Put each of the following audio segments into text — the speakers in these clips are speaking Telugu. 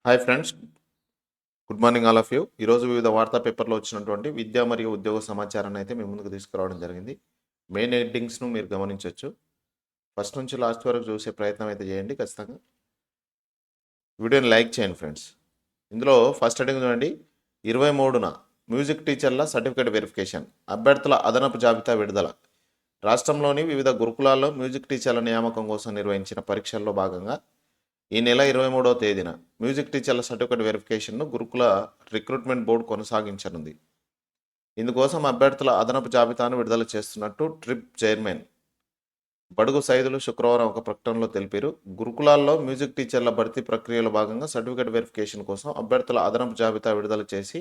Hi friends, good morning all of you. ఈరోజు వివిధ వార్తా పేపర్లో వచ్చినటువంటి విద్యా మరియు ఉద్యోగ సమాచారాన్ని అయితే మీ ముందుకు తీసుకురావడం జరిగింది. మెయిన్ హెడ్డింగ్స్ను మీరు గమనించవచ్చు. ఫస్ట్ నుంచి లాస్ట్ వరకు చూసే ప్రయత్నం అయితే చేయండి ఖచ్చితంగా. వీడియోని లైక్ చేయండి ఫ్రెండ్స్. ఇందులో ఫస్ట్ హెడ్డింగ్ చూడండి. 23న మ్యూజిక్ టీచర్ల సర్టిఫికేట్ వెరిఫికేషన్, అభ్యర్థుల అదనపు జాబితా విడుదల. రాష్ట్రంలోని వివిధ గురుకులాల్లో మ్యూజిక్ టీచర్ల నియామకం కోసం నిర్వహించిన పరీక్షల్లో భాగంగా ఈ నెల 23వ తేదీన మ్యూజిక్ టీచర్ల సర్టిఫికేట్ వెరిఫికేషన్ను గురుకుల రిక్రూట్మెంట్ బోర్డు కొనసాగించనుంది. ఇందుకోసం అభ్యర్థుల అదనపు జాబితాను విడుదల చేస్తున్నట్టు ట్రిప్ చైర్మన్ బడుగు సైదులు శుక్రవారం ఒక ప్రకటనలో తెలిపారు. గురుకులాల్లో మ్యూజిక్ టీచర్ల భర్తీ ప్రక్రియలో భాగంగా సర్టిఫికేట్ వెరిఫికేషన్ కోసం అభ్యర్థుల అదనపు జాబితా విడుదల చేసి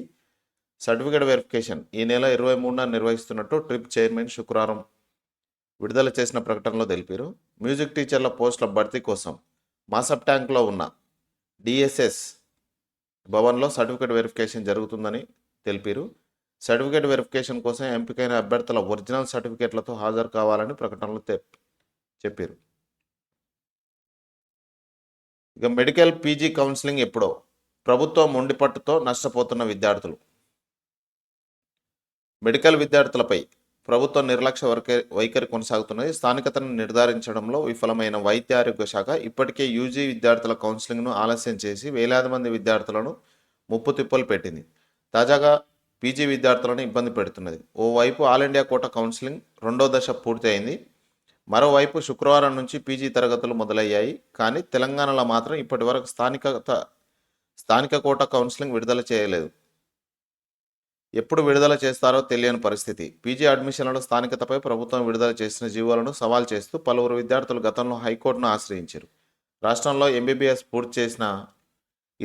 సర్టిఫికేట్ వెరిఫికేషన్ ఈ నెల 23న నిర్వహిస్తున్నట్టు ట్రిప్ చైర్మన్ శుక్రవారం విడుదల చేసిన ప్రకటనలో తెలిపారు. మ్యూజిక్ టీచర్ల పోస్టుల భర్తీ కోసం మాసప్ ట్యాంక్లో ఉన్న డిఎస్ఎస్ భవన్లో సర్టిఫికేట్ వెరిఫికేషన్ జరుగుతుందని తెలిపారు. సర్టిఫికేట్ వెరిఫికేషన్ కోసం ఎంపికైన అభ్యర్థుల ఒరిజినల్ సర్టిఫికేట్లతో హాజరు కావాలని ప్రకటనలో చెప్పారు. ఇక మెడికల్ పీజీ కౌన్సిలింగ్ ఎప్పుడో, ప్రభుత్వం మొండిపట్టుతో నష్టపోతున్న విద్యార్థులు. మెడికల్ విద్యార్థులపై ప్రభుత్వ నిర్లక్ష్య వైఖరి కొనసాగుతున్నది. స్థానికతను నిర్ధారించడంలో విఫలమైన వైద్య ఆరోగ్య శాఖ ఇప్పటికే యూజీ విద్యార్థుల కౌన్సిలింగ్ను ఆలస్యం చేసి వేలాది మంది విద్యార్థులను ముప్పు తిప్పలు పెట్టింది. తాజాగా పీజీ విద్యార్థులను ఇబ్బంది పెడుతున్నది. ఓవైపు ఆల్ ఇండియా కోటా కౌన్సిలింగ్ రెండో దశ పూర్తి అయింది. మరోవైపు శుక్రవారం నుంచి పీజీ తరగతులు మొదలయ్యాయి. కానీ తెలంగాణలో మాత్రం ఇప్పటి వరకు స్థానిక కోటా కౌన్సిలింగ్ విడుదల చేయలేదు. ఎప్పుడు విడుదల చేస్తారో తెలియని పరిస్థితి. పీజీ అడ్మిషన్లలో స్థానికతపై ప్రభుత్వం విడుదల చేసిన జీవోలను సవాల్ చేస్తూ పలువురు విద్యార్థులు గతంలో హైకోర్టును ఆశ్రయించారు. రాష్ట్రంలో ఎంబీబీఎస్ పూర్తి చేసిన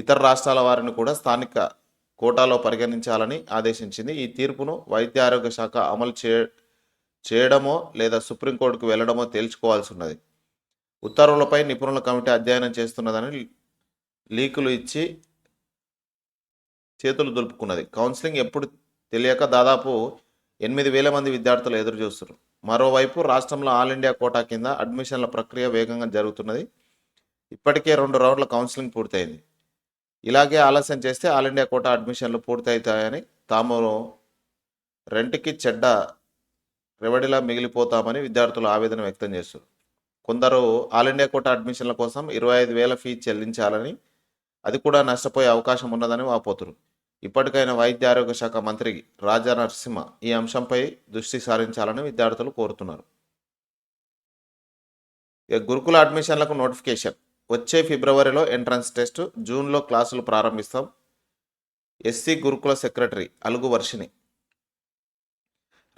ఇతర రాష్ట్రాల వారిని కూడా స్థానిక కోటాలో పరిగణించాలని ఆదేశించింది. ఈ తీర్పును వైద్య ఆరోగ్య శాఖ అమలు చేయడమో లేదా సుప్రీంకోర్టుకు వెళ్లడమో తేల్చుకోవాల్సి ఉన్నది. ఉత్తర్వులపై నిపుణుల కమిటీ అధ్యయనం చేస్తున్నదని లీకులు ఇచ్చి చేతులు దులుపుకున్నది. కౌన్సిలింగ్ ఎప్పుడు తెలియక దాదాపు 8,000 మంది విద్యార్థులు ఎదురు చూస్తున్నారు. మరోవైపు రాష్ట్రంలో ఆల్ ఇండియా కోటా కింద అడ్మిషన్ల ప్రక్రియ వేగంగా జరుగుతున్నది. ఇప్పటికే 2 రౌండ్ల కౌన్సిలింగ్ పూర్తయింది. ఇలాగే ఆలస్యం చేస్తే ఆల్ ఇండియా కోటా అడ్మిషన్లు పూర్తవుతాయని, తాము రెంట్కి చెడ్డ రెవడిలా మిగిలిపోతామని విద్యార్థులు ఆవేదన వ్యక్తం చేస్తారు. కొందరు ఆల్ ఇండియా కోటా అడ్మిషన్ల కోసం 25,000 ఫీజు చెల్లించాలని, అది కూడా నష్టపోయే అవకాశం ఉన్నదని వాపోతున్నారు. ఇప్పటికైనా వైద్య ఆరోగ్య శాఖ మంత్రి రాజా నరసింహ ఈ అంశంపై దృష్టి సారించాలని విద్యార్థులు కోరుతున్నారు. ఇక గురుకుల అడ్మిషన్లకు నోటిఫికేషన్. వచ్చే ఫిబ్రవరిలో ఎంట్రన్స్ టెస్ట్, జూన్లో క్లాసులు ప్రారంభిస్తాం. ఎస్సీ గురుకుల సెక్రటరీ అలుగు వర్షిని.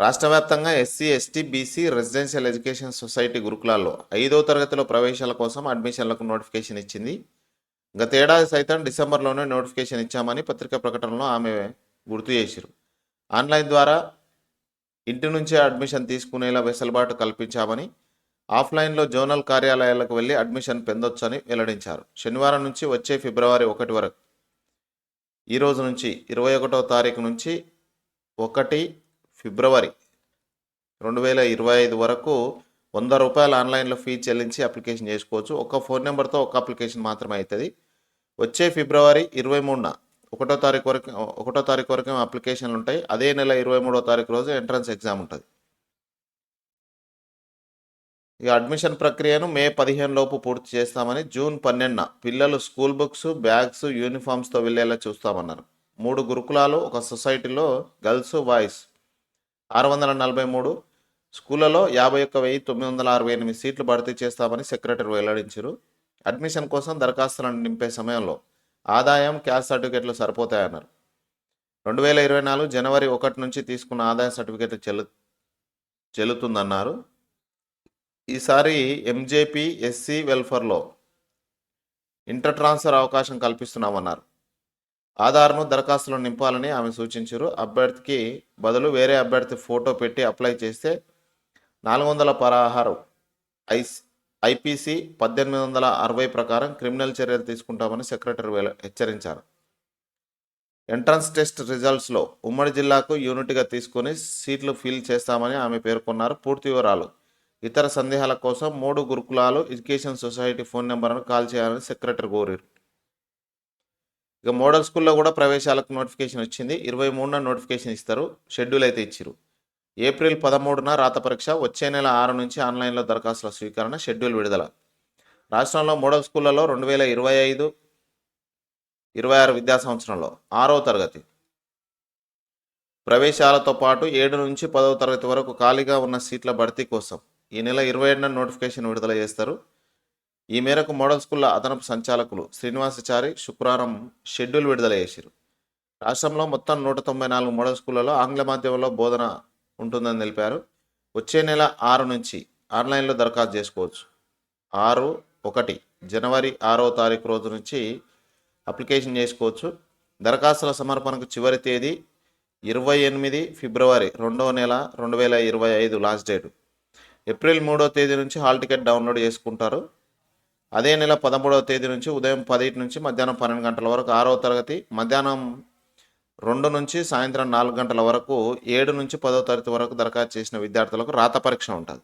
రాష్ట్ర వ్యాప్తంగా SC, ST, BC residential education society గురుకులాల్లో 5వ తరగతిలో ప్రవేశాల కోసం అడ్మిషన్లకు నోటిఫికేషన్ ఇచ్చింది. గతేడాది సైతం డిసెంబర్లోనే నోటిఫికేషన్ ఇచ్చామని పత్రికా ప్రకటనలో ఆమె గుర్తు చేశారు. ఆన్లైన్ ద్వారా ఇంటి నుంచే అడ్మిషన్ తీసుకునేలా వెసులుబాటు కల్పించామని, ఆఫ్లైన్లో జోనల్ కార్యాలయాలకు వెళ్ళి అడ్మిషన్ పొందొచ్చని వెల్లడించారు. శనివారం నుంచి వచ్చే ఫిబ్రవరి 1 వరకు, ఈ రోజు నుంచి 21వ తారీఖు నుంచి 1 ఫిబ్రవరి 2025 వరకు ₹100 ఆన్లైన్లో ఫీజు చెల్లించి అప్లికేషన్ చేసుకోవచ్చు. ఒక ఫోన్ నెంబర్తో ఒక అప్లికేషన్ మాత్రమే అవుతుంది. వచ్చే ఫిబ్రవరి 23న 1వ తారీఖు వరకు అప్లికేషన్లు ఉంటాయి. అదే నెల 23వ తారీఖు రోజు ఎంట్రన్స్ ఎగ్జామ్ ఉంటుంది. ఈ అడ్మిషన్ ప్రక్రియను మే 15 లోపు పూర్తి చేస్తామని, జూన్ 12న పిల్లలు స్కూల్ బుక్స్, బ్యాగ్స్, యూనిఫామ్స్తో వెళ్ళేలా చూస్తామన్నారు. 3 గురుకులాలు, ఒక సొసైటీలో గర్ల్స్, బాయ్స్ 643 స్కూళ్లలో 51,968 సీట్లు భర్తీ చేస్తామని సెక్రటరీ వెల్లడించారు. అడ్మిషన్ కోసం దరఖాస్తులను నింపే సమయంలో ఆదాయం, క్యాస్ట్ సర్టిఫికేట్లు సరిపోతాయన్నారు. 2024 జనవరి 1 నుంచి తీసుకున్న ఆదాయ సర్టిఫికేట్లు చెల్లుతుందన్నారు. ఈసారి ఎంజేపీ, ఎస్సీ వెల్ఫేర్లో ఇంటర్ ట్రాన్స్ఫర్ అవకాశం కల్పిస్తున్నామన్నారు. ఆధార్ను దరఖాస్తులో నింపాలని ఆమె సూచించారు. అభ్యర్థికి బదులు వేరే అభ్యర్థి ఫోటో పెట్టి అప్లై చేస్తే 416 ఐపీసీ 1860 ప్రకారం క్రిమినల్ చర్యలు తీసుకుంటామని సెక్రటరీ హెచ్చరించారు. ఎంట్రన్స్ టెస్ట్ రిజల్ట్స్లో ఉమ్మడి జిల్లాకు యూనిట్గా తీసుకొని సీట్లు ఫిల్ చేస్తామని ఆమె పేర్కొన్నారు. పూర్తి వివరాలు, ఇతర సందేహాల కోసం 3 గురుకులాలు ఎడ్యుకేషన్ సొసైటీ ఫోన్ నెంబర్ను కాల్ చేయాలని సెక్రటరీ కోరారు. ఇక మోడల్ స్కూల్లో కూడా ప్రవేశాలకు నోటిఫికేషన్ వచ్చింది. 23న నోటిఫికేషన్ ఇస్తారు. షెడ్యూల్ అయితే ఇచ్చిరు. ఏప్రిల్ 13న రాత పరీక్ష. వచ్చే నెల 6 నుంచి ఆన్లైన్లో దరఖాస్తుల స్వీకరణ. షెడ్యూల్ విడుదల. రాష్ట్రంలో మోడల్ స్కూళ్లలో 2025-26 విద్యా సంవత్సరంలో 6వ తరగతి ప్రవేశాలతో పాటు 7 నుంచి 10వ తరగతి వరకు ఖాళీగా ఉన్న సీట్ల భర్తీ కోసం ఈ నెల 27న నోటిఫికేషన్ విడుదల చేస్తారు. ఈ మేరకు మోడల్ స్కూళ్ల అదనపు సంచాలకులు శ్రీనివాసచారి శుక్రవారం షెడ్యూల్ విడుదల చేశారు. రాష్ట్రంలో మొత్తం 194 మోడల్ స్కూళ్లలో ఆంగ్ల మాధ్యమంలో బోధన ఉంటుందని తెలిపారు. వచ్చే నెల 6 నుంచి ఆన్లైన్లో దరఖాస్తు చేసుకోవచ్చు. 6/1 జనవరి 6వ తారీఖు రోజు నుంచి అప్లికేషన్ చేసుకోవచ్చు. దరఖాస్తుల సమర్పణకు చివరి తేదీ 28 ఫిబ్రవరి 2వ నెల 2025 లాస్ట్ డేట్. ఏప్రిల్ 3వ తేదీ నుంచి హాల్ టికెట్ డౌన్లోడ్ చేసుకుంటారు. అదే నెల 13వ తేదీ నుంచి ఉదయం 10 నుంచి మధ్యాహ్నం 12 గంటల వరకు 6వ తరగతి, మధ్యాహ్నం 2 నుంచి సాయంత్రం 4 గంటల వరకు 7 నుంచి 10వ తరగతి వరకు దరఖాస్తు చేసిన విద్యార్థులకు రాత పరీక్ష ఉంటుంది.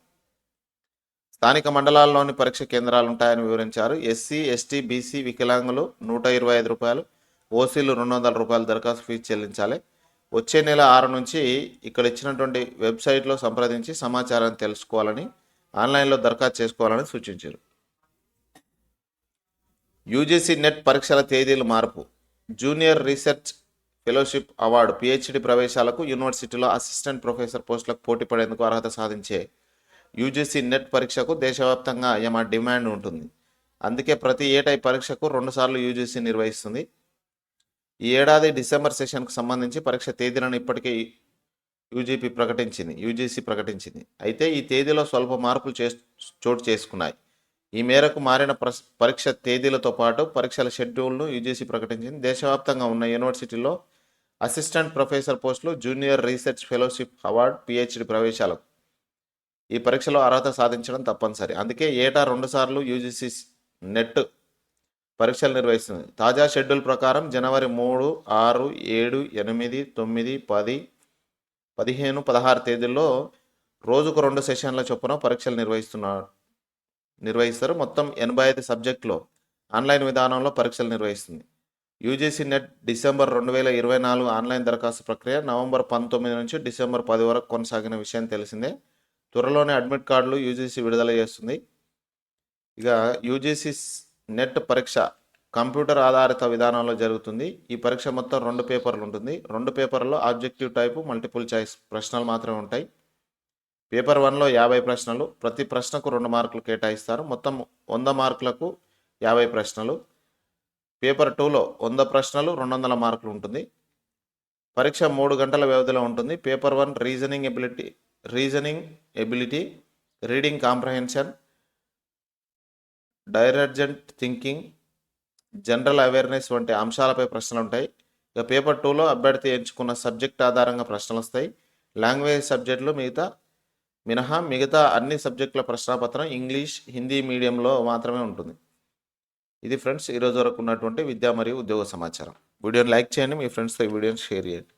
స్థానిక మండలాల్లోని పరీక్ష కేంద్రాలు ఉంటాయని వివరించారు. ఎస్సీ, ఎస్టీ, బీసీ, వికలాంగులు 125 రూపాయలు, ఓసీలు 200 రూపాయలు దరఖాస్తు ఫీజు చెల్లించాలి. వచ్చే నెల 6 నుంచి ఇక్కడ ఇచ్చినటువంటి వెబ్సైట్లో సంప్రదించి సమాచారాన్ని తెలుసుకోవాలని, ఆన్లైన్లో దరఖాస్తు చేసుకోవాలని సూచించారు. యూజీసీ నెట్ పరీక్షల తేదీలు మార్పు. Junior research fellowship award PhD ప్రవేశాలకు యూనివర్సిటీలో అసిస్టెంట్ ప్రొఫెసర్ పోస్టులకు పోటీ పడేందుకు అర్హత సాధించే యూజీసీ నెట్ పరీక్షకు దేశవ్యాప్తంగా యమ డిమాండ్ ఉంటుంది. అందుకే ప్రతి ఏటా ఈ పరీక్షకు 2 సార్లు యూజీసీ నిర్వహిస్తుంది. ఈ ఏడాది డిసెంబర్ సెషన్కు సంబంధించి పరీక్ష తేదీలను ఇప్పటికే యూజీసీ ప్రకటించింది. అయితే ఈ తేదీలో స్వల్ప మార్పులు చోటు చేసుకున్నాయి. ఈ మేరకు మారిన పరీక్ష తేదీలతో పాటు పరీక్షల షెడ్యూల్ను యూజీసీ ప్రకటించింది. దేశవ్యాప్తంగా ఉన్న యూనివర్సిటీల్లో అసిస్టెంట్ ప్రొఫెసర్ పోస్టులు, junior research fellowship award, PhD ప్రవేశాలకు ఈ పరీక్షలో అర్హత సాధించడం తప్పనిసరి. అందుకే ఏటా 2 సార్లు యూజీసీ నెట్ పరీక్షలు నిర్వహిస్తుంది. తాజా షెడ్యూల్ ప్రకారం జనవరి 3, 6, 7, 8, 9, 10, 15, 16 తేదీల్లో రోజుకు 2 సెషన్ల చొప్పున పరీక్షలు నిర్వహిస్తారు. మొత్తం 85 సబ్జెక్టులో ఆన్లైన్ విధానంలో పరీక్షలు నిర్వహిస్తుంది. యూజీసీ నెట్ డిసెంబర్ 2024 ఆన్లైన్ దరఖాస్తు ప్రక్రియ నవంబర్ 19 నుంచి డిసెంబర్ 10 వరకు కొనసాగిన విషయం తెలిసిందే. త్వరలోనే అడ్మిట్ కార్డులు యూజీసీ విడుదల చేస్తుంది. ఇక యూజీసీ నెట్ పరీక్ష కంప్యూటర్ ఆధారిత విధానంలో జరుగుతుంది. ఈ పరీక్ష మొత్తం 2 పేపర్లు ఉంటుంది. 2 పేపర్లలో ఆబ్జెక్టివ్ టైపు, మల్టిపుల్ చాయిస్ ప్రశ్నలు మాత్రమే ఉంటాయి. పేపర్ 1లో 50 ప్రశ్నలు, ప్రతి ప్రశ్నకు 2 మార్కులు కేటాయిస్తారు. మొత్తం 100 మార్కులకు 50 ప్రశ్నలు. పేపర్ 2లో 100 ప్రశ్నలు, 200 మార్కులు ఉంటుంది. పరీక్ష 3 గంటల వ్యవధిలో ఉంటుంది. Paper 1 reasoning ability, reading comprehension, divergent thinking, general awareness వంటి అంశాలపై ప్రశ్నలు ఉంటాయి. ఇక పేపర్ 2లో అభ్యర్థి ఎంచుకున్న సబ్జెక్ట్ ఆధారంగా ప్రశ్నలు వస్తాయి. లాంగ్వేజ్ సబ్జెక్టులు మినహా మిగతా అన్ని సబ్జెక్టుల ప్రశ్నాపత్రం ఇంగ్లీష్, హిందీ మీడియంలో మాత్రమే ఉంటుంది. ఇది ఫ్రెండ్స్ ఈరోజు వరకు ఉన్నటువంటి విద్యా మరియు ఉద్యోగ సమాచారం. వీడియోని లైక్ చేయండి, మీ ఫ్రెండ్స్తో ఈ వీడియోని షేర్ చేయండి.